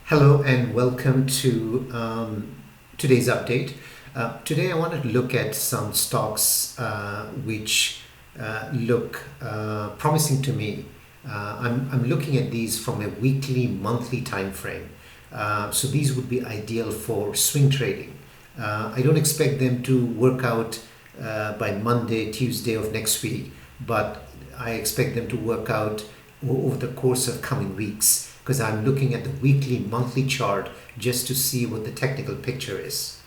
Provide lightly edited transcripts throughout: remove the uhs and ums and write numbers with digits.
Hello and welcome to today's update. Today I wanted to look at some stocks which look promising to me. I'm looking at these from a weekly, monthly time frame. So these would be ideal for swing trading. I don't expect them to work out by Monday, Tuesday of next week, but I expect them to work out over the course of coming weeks because I'm looking at the weekly, monthly chart just to see what the technical picture is.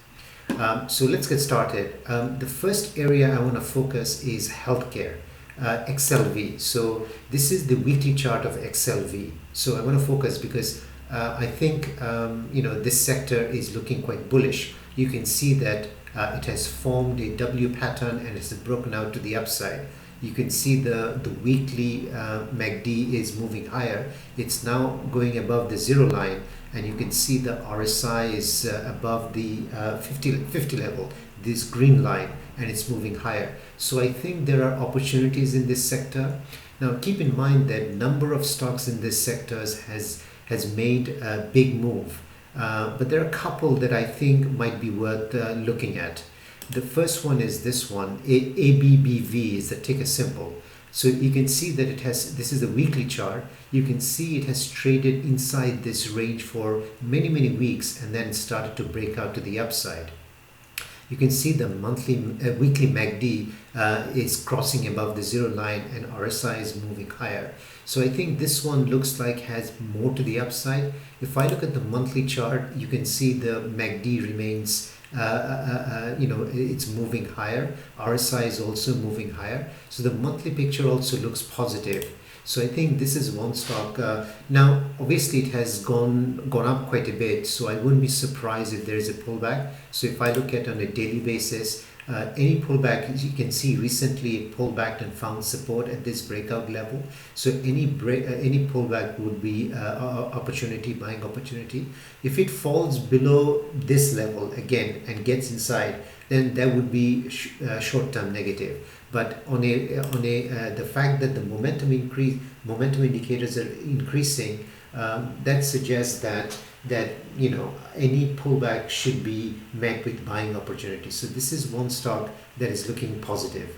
So let's get started. The first area I want to focus is healthcare, XLV. So this is the weekly chart of XLV. So I want to focus because I think this sector is looking quite bullish. You can see that it has formed a W pattern and it's broken out to the upside. You can see the weekly MACD is moving higher. It's now going above the zero line, and you can see the RSI is above the 50 level, this green line, and it's moving higher. So I think there are opportunities in this sector. Now keep in mind that number of stocks in this sector has made a big move, but there are a couple that I think might be worth looking at. The first one is this one, ABBV is the ticker symbol. So you can see that this is a weekly chart. You can see it has traded inside this range for many weeks and then started to break out to the upside. You can see the weekly MACD is crossing above the zero line and RSI is moving higher. So I think this one looks like has more to the upside. If I look at the monthly chart, you can see the MACD remains it's moving higher. RSI is also moving higher. So the monthly picture also looks positive. So I think this is one stock. Now, obviously, it has gone up quite a bit. So I wouldn't be surprised if there is a pullback. So if I look at on a daily basis, any pullback, as you can see, recently it pulled back and found support at this breakout level. So any pullback would be buying opportunity. If it falls below this level again and gets inside, then that would be short-term negative. But the fact that the momentum indicators are increasing, that suggests that any pullback should be met with buying opportunity. So this is one stock that is looking positive.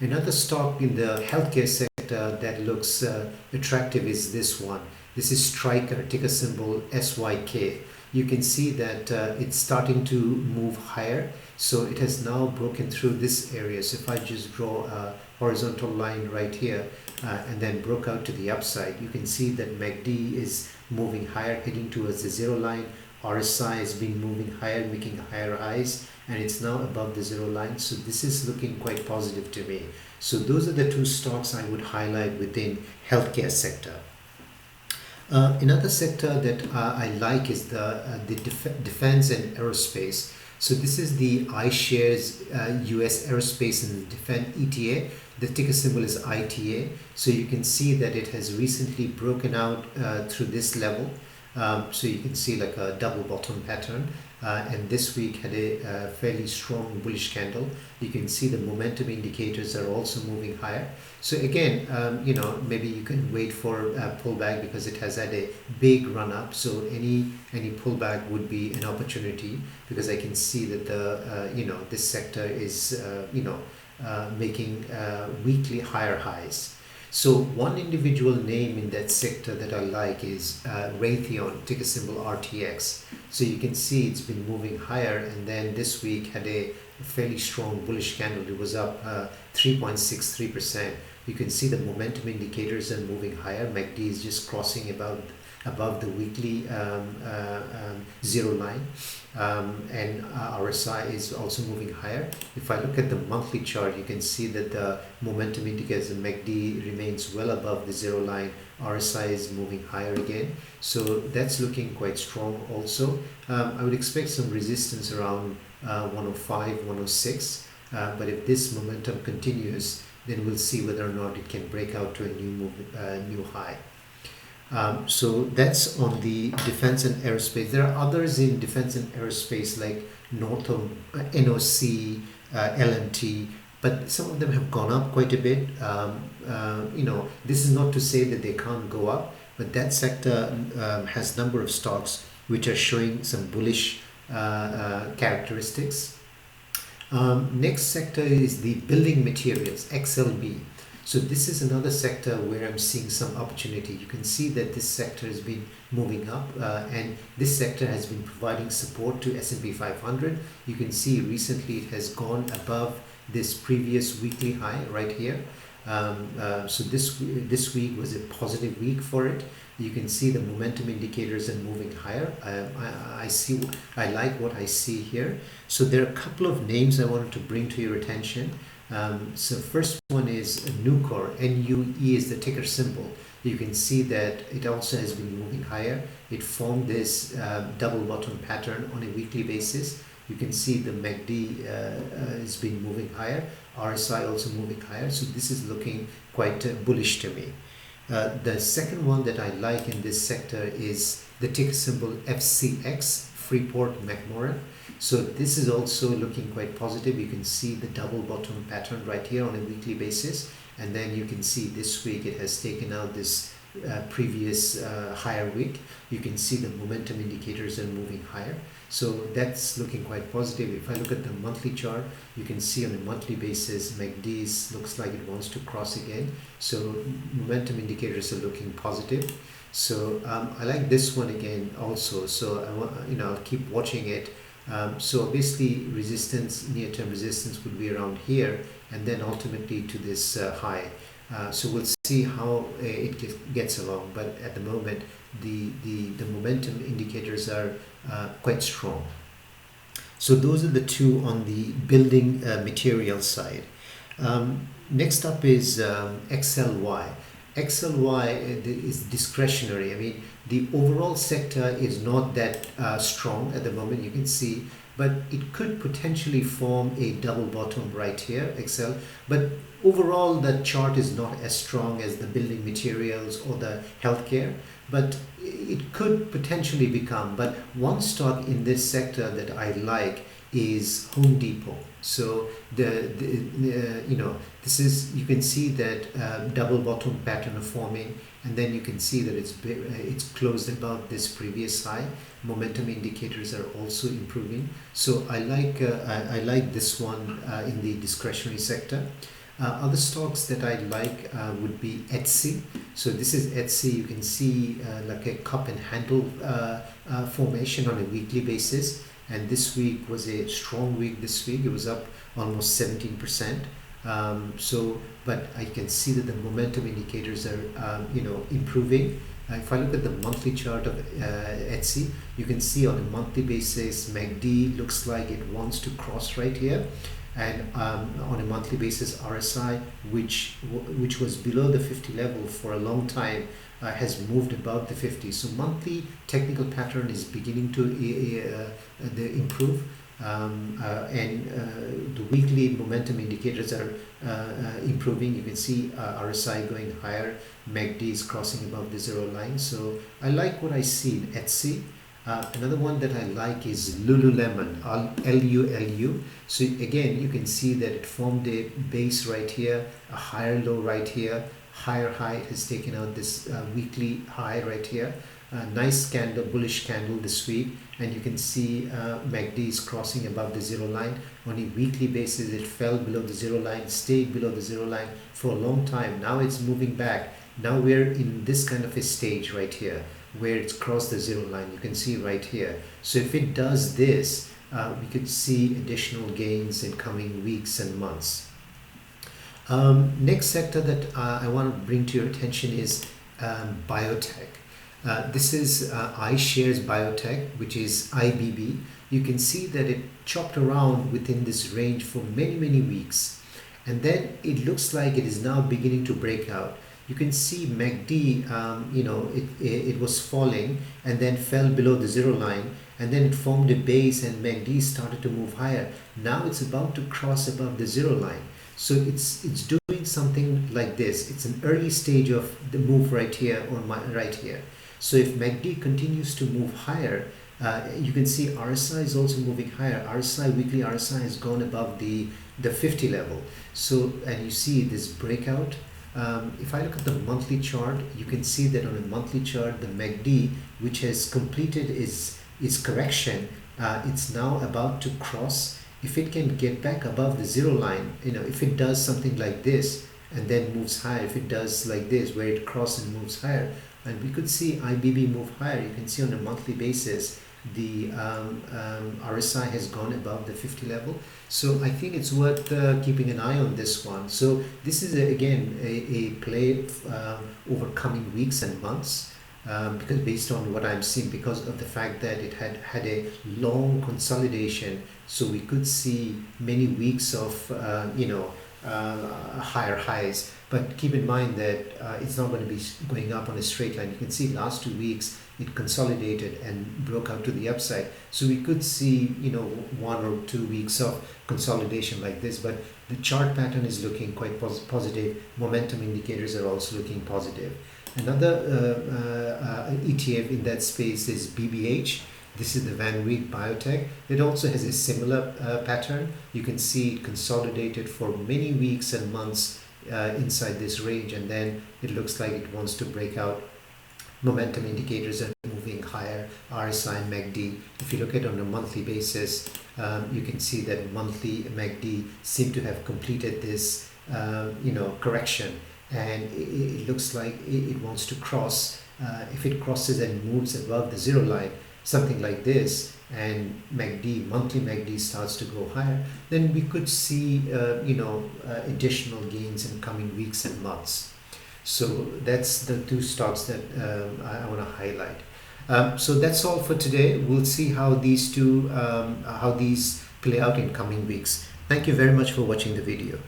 Another stock in the healthcare sector that looks attractive is this one. This is Stryker, ticker symbol SYK. You can see that it's starting to move higher. So it has now broken through this area. So if I just draw a horizontal line right here and then broke out to the upside, you can see that MACD is moving higher, heading towards the zero line. RSI has been moving higher, making higher highs, and it's now above the zero line. So this is looking quite positive to me. So those are the two stocks I would highlight within healthcare sector. Another sector that I like is the defense and aerospace. So this is the iShares US Aerospace and Defense ETA. The ticker symbol is ITA. So you can see that it has recently broken out through this level. So you can see like a double bottom pattern. And this week had a fairly strong bullish candle. You can see the momentum indicators are also moving higher. So again, maybe you can wait for a pullback because it has had a big run up. So any pullback would be an opportunity because I can see that this sector is making weekly higher highs. So one individual name in that sector that I like is Raytheon, ticker symbol RTX. So you can see it's been moving higher, and then this week had a fairly strong bullish candle. It was up 3.63%. You can see the momentum indicators are moving higher. MACD is just crossing above the weekly zero line, and RSI is also moving higher. If I look at the monthly chart, you can see that the momentum indicators in MACD remains well above the zero line. RSI is moving higher again, so that's looking quite strong also. I would expect some resistance around 105, 106, but if this momentum continues, then we'll see whether or not it can break out to a new high. So that's on the defense and aerospace. There are others in defense and aerospace like Northam, NOC, LMT, but some of them have gone up quite a bit. This is not to say that they can't go up, but that sector has number of stocks which are showing some bullish characteristics. Next sector is the building materials, XLB. So this is another sector where I'm seeing some opportunity. You can see that this sector has been moving up, and this sector has been providing support to S&P 500. You can see recently it has gone above this previous weekly high right here. So this week was a positive week for it. You can see the momentum indicators are moving higher. I like what I see here. So there are a couple of names I wanted to bring to your attention. So first one is Nucor. NUE is the ticker symbol. You can see that it also has been moving higher. It formed this double bottom pattern on a weekly basis. You can see the MACD has been moving higher. RSI also moving higher. So this is looking quite bullish to me. The second one that I like in this sector is the ticker symbol FCX, Freeport McMoran. So this is also looking quite positive. You can see the double bottom pattern right here on a weekly basis. And then you can see this week it has taken out this previous higher week. You can see the momentum indicators are moving higher. So that's looking quite positive. If I look at the monthly chart, you can see on a monthly basis, MACD looks like it wants to cross again. So momentum indicators are looking positive. So I like this one again also. So I'll keep watching it. So obviously resistance, near-term resistance would be around here, and then ultimately to this high. So we'll see how it gets along. But at the moment, the momentum indicators are quite strong. So those are the two on the building material side. Next up is XLY. XLY is discretionary. I mean, the overall sector is not that strong at the moment, you can see, but it could potentially form a double bottom right here, XL. But overall, the chart is not as strong as the building materials or the healthcare, but it could potentially become. But one stock in this sector that I like is Home Depot. So this is, you can see that double bottom pattern of forming, and then you can see that it's closed above this previous high. Momentum indicators are also improving. So I like this one in the discretionary sector. Other stocks that I like would be Etsy. So this is Etsy. You can see like a cup and handle formation on a weekly basis. And this week was a strong week this week. It was up almost 17%. But I can see that the momentum indicators are, improving. If I look at the monthly chart of Etsy, you can see on a monthly basis, MACD looks like it wants to cross right here. And on a monthly basis, RSI, which was below the 50 level for a long time, has moved above the 50. So monthly technical pattern is beginning to improve, and the weekly momentum indicators are improving. You can see RSI going higher, MACD is crossing above the zero line. So I like what I see in Etsy. Another one that I like is Lululemon, LULU. So again, you can see that it formed a base right here, a higher low right here, higher high. It has taken out this weekly high right here. Nice candle, bullish candle this week, and you can see MACD is crossing above the zero line. On a weekly basis, it fell below the zero line, stayed below the zero line for a long time. Now it's moving back. Now we're in this kind of a stage right here where it's crossed the zero line. You can see right here. So if it does this, we could see additional gains in coming weeks and months. Next sector that I want to bring to your attention is biotech. This is iShares Biotech, which is IBB. You can see that it chopped around within this range for many weeks, and then it looks like it is now beginning to break out. You can see MACD, it was falling and then fell below the zero line, and then it formed a base and MACD started to move higher. Now it's about to cross above the zero line. So it's doing something like this. It's an early stage of the move right here or right here. So if MACD continues to move higher, you can see RSI is also moving higher. Weekly RSI has gone above the 50 level. So, and you see this breakout. If I look at the monthly chart, you can see that on a monthly chart, the MACD, which has completed its correction, it's now about to cross. If it can get back above the zero line, if it does something like this and then moves higher, if it does like this where it crosses and moves higher, and we could see IBB move higher. You can see on a monthly basis the RSI has gone above the 50 level. So I think it's worth keeping an eye on this one. So this is again a play over coming weeks and months, because based on what I'm seeing, because of the fact that it had a long consolidation, so we could see many weeks of higher highs. But keep in mind that it's not going to be going up on a straight line. You can see last 2 weeks it consolidated and broke out to the upside. So we could see 1 or 2 weeks of consolidation like this. But the chart pattern is looking quite positive. Momentum indicators are also looking positive. Another ETF in that space is BBH. This is the Van Reed Biotech. It also has a similar pattern. You can see it consolidated for many weeks and months inside this range, and then it looks like it wants to break out. Momentum indicators are moving higher, RSI and MACD. If you look at it on a monthly basis, you can see that monthly MACD seem to have completed this correction, and it looks like it wants to cross. If it crosses and moves above the zero line, something like this, and monthly MACD starts to go higher, then we could see additional gains in coming weeks and months. So that's the two stocks that I want to highlight. So that's all for today. We'll see how these play out in coming weeks. Thank you very much for watching the video.